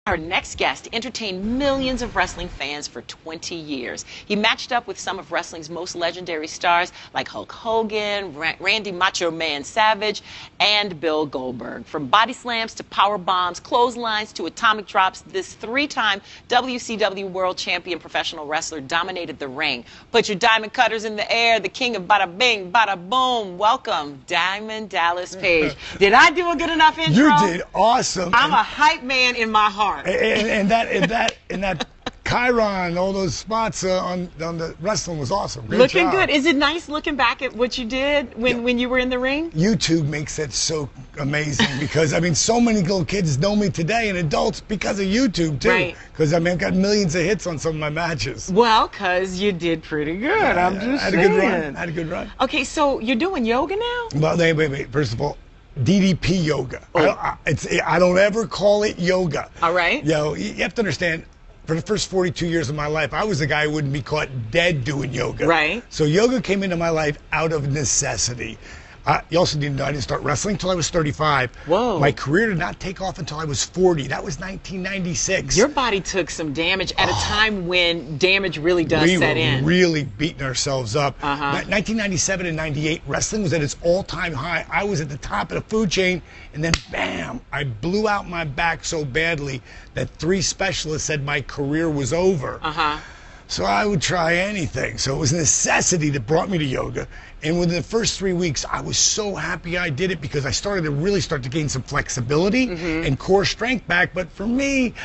Our next guest entertained millions of wrestling fans for 20 years. He matched up with some of wrestling's most legendary stars like Hulk Hogan, Randy Macho Man Savage, and Bill Goldberg. From body slams to power bombs, clotheslines to atomic drops, this three-time WCW World Champion professional wrestler dominated the ring. Put your diamond cutters in the air, the king of bada bing, bada boom. Welcome, Diamond Dallas Page. Did I do a good enough intro? You did awesome. I'm a hype man in my heart. And that Chiron, all those spots on the wrestling was awesome. Great looking job. good. Is it nice looking back at what you did when you were in the ring? YouTube makes it so amazing because, I mean, so many little kids know me today and adults because of YouTube, too. Right. Because, I mean, I've got millions of hits on some of my matches. Well, because you did pretty good. I'm just I had saying. a good run. I had a good run. Okay, so you're doing yoga now? Well, wait. First of all, DDP yoga. Oh. I don't ever call it yoga. All right. You have to understand, for the first 42 years of my life, I was the guy who wouldn't be caught dead doing yoga. Right. So yoga came into my life out of necessity. You also need to know I didn't start wrestling until I was 35. Whoa. My career did not take off until I was 40. That was 1996. Your body took some damage at a time when damage really does set in. We were really beating ourselves up. 1997 and 98, wrestling was at its all-time high. I was at the top of the food chain, and then bam, I blew out my back so badly that 3 specialists said my career was over. So I would try anything. So it was a necessity that brought me to yoga. And within the first 3 weeks, I was so happy I did it because I started to really start to gain some flexibility and core strength back. But for me,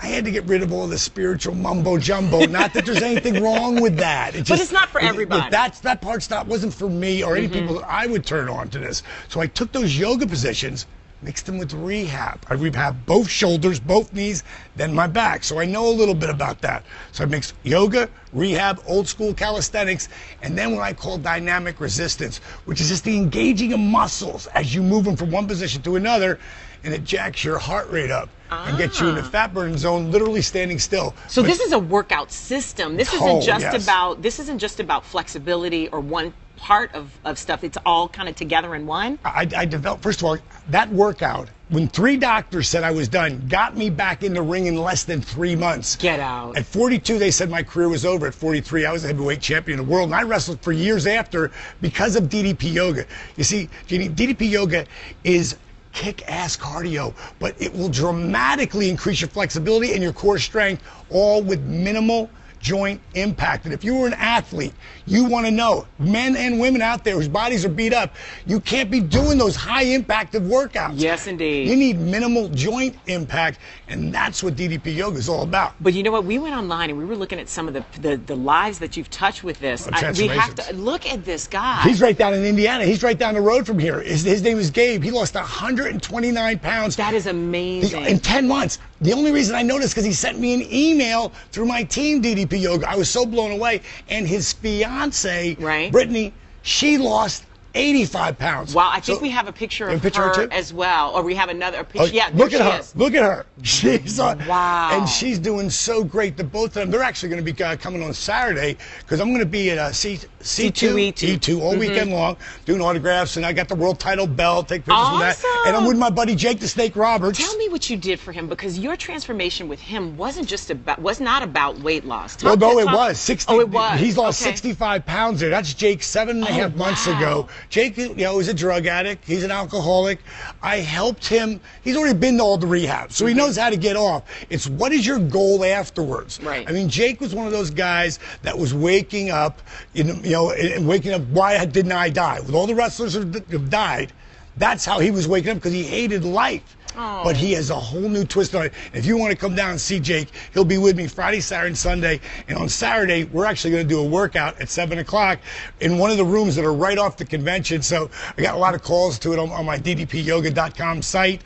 I had to get rid of all the spiritual mumbo jumbo. Not that there's anything wrong with that. But it's not for everybody. That part's wasn't for me or any people that I would turn on to this. So I took those yoga positions, mixed them with rehab. I rehab both shoulders, both knees, then my back. So I know a little bit about that. So I mixed yoga, rehab, old school calisthenics, and then what I call dynamic resistance, which is just the engaging of muscles as you move them from one position to another, and it jacks your heart rate up and gets you in the fat burning zone, literally standing still. So this is a workout system. This isn't just about flexibility or one part of stuff. It's all kind of together in one. I developed, first of all, that workout, when 3 doctors said I was done, got me back in the ring in less than 3 months. Get out. At 42, they said my career was over. At 43, I was a heavyweight champion of the world, and I wrestled for years after because of DDP yoga. You see, Jeannie, DDP yoga is kick-ass cardio, but it will dramatically increase your flexibility and your core strength, all with minimal joint impact. And if you were an athlete, you want to know, men and women out there whose bodies are beat up, you can't be doing those high impactive workouts. Yes, indeed. You need minimal joint impact, and that's what DDP yoga is all about. But you know what? We went online and we were looking at some of the lives that you've touched with this. We have to look at this guy. He's right down in Indiana. He's right down the road from here. His name is Gabe. He lost 129 pounds. That is amazing. In 10 months. The only reason I noticed because he sent me an email through my team, DDP Yoga. I was so blown away. And his fiance, Brittany, she lost 85 pounds. Wow, I think we have a picture of her as well. Or we have another picture. Yeah, look at her. Look at her. She's wow. And she's doing so great. The both of them, they're actually going to be coming on Saturday because I'm going to be at C2E2 all weekend long, doing autographs, and I got the world title belt, take pictures with that. And I'm with my buddy Jake the Snake Roberts. Tell me what you did for him, because your transformation with him was not about weight loss. It was 60. Oh, it was. He's lost 65 pounds there. That's Jake 7.5 months ago. Jake, is a drug addict. He's an alcoholic. I helped him. He's already been to all the rehab, so he knows how to get off. It's what is your goal afterwards? Right. I mean, Jake was one of those guys that was waking up, and waking up. Why didn't I die? With all the wrestlers who have died, that's how he was waking up, because he hated life. Oh. But he has a whole new twist on it. If you want to come down and see Jake, he'll be with me Friday, Saturday, and Sunday. And on Saturday, we're actually going to do a workout at 7 o'clock in one of the rooms that are right off the convention. So I got a lot of calls to it on my ddpyoga.com site.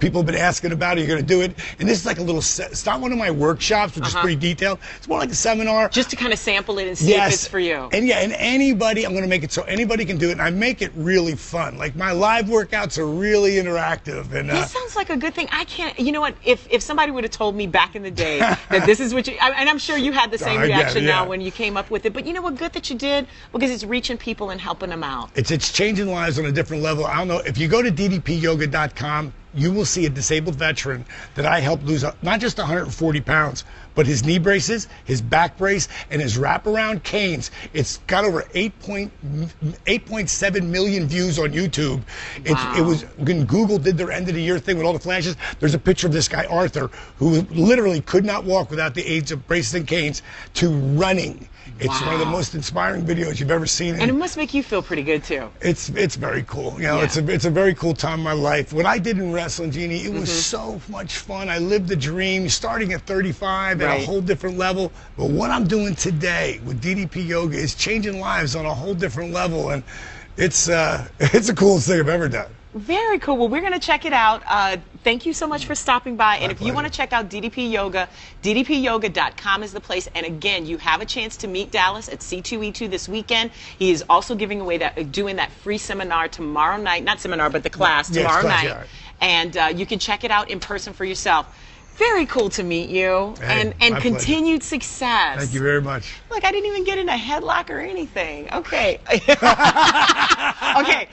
People have been asking about it. You're going to do it. And this is like a little, it's not one of my workshops, which is pretty detailed. It's more like a seminar. Just to kind of sample it and see if it's for you. And and anybody, I'm going to make it so anybody can do it. And I make it really fun. Like my live workouts are really interactive. And this sounds like a good thing. I can't, you know what, if somebody would have told me back in the day that this is what you, and I'm sure you had the same reaction now when you came up with it, but you know what, good that you did, because it's reaching people and helping them out. It's changing lives on a different level. I don't know, if you go to ddpyoga.com, you will see a disabled veteran that I helped lose not just 140 pounds, but his knee braces, his back brace, and his wraparound canes. It's got over 8.7 million views on YouTube. It was when Google did their end of the year thing with all the flashes. There's a picture of this guy Arthur who literally could not walk without the aids of braces and canes to running. It's one of the most inspiring videos you've ever seen. And it must make you feel pretty good too. It's very cool. You know, it's a very cool time in my life. What I did in wrestling, Jeannie, it was so much fun. I lived the dream, starting at 35 at a whole different level. But what I'm doing today with DDP Yoga is changing lives on a whole different level, and it's the coolest thing I've ever done. Very cool. Well, we're going to check it out. Thank you so much for stopping by. And if you want to check out DDP Yoga, ddpyoga.com is the place. And again, you have a chance to meet Dallas at C2E2 this weekend. He is also giving away doing that free seminar tomorrow night. Not seminar, but the class tomorrow night. Yeah. And you can check it out in person for yourself. Very cool to meet you, hey, and continued success. Thank you very much. Look, I didn't even get in a headlock or anything. Okay. Okay.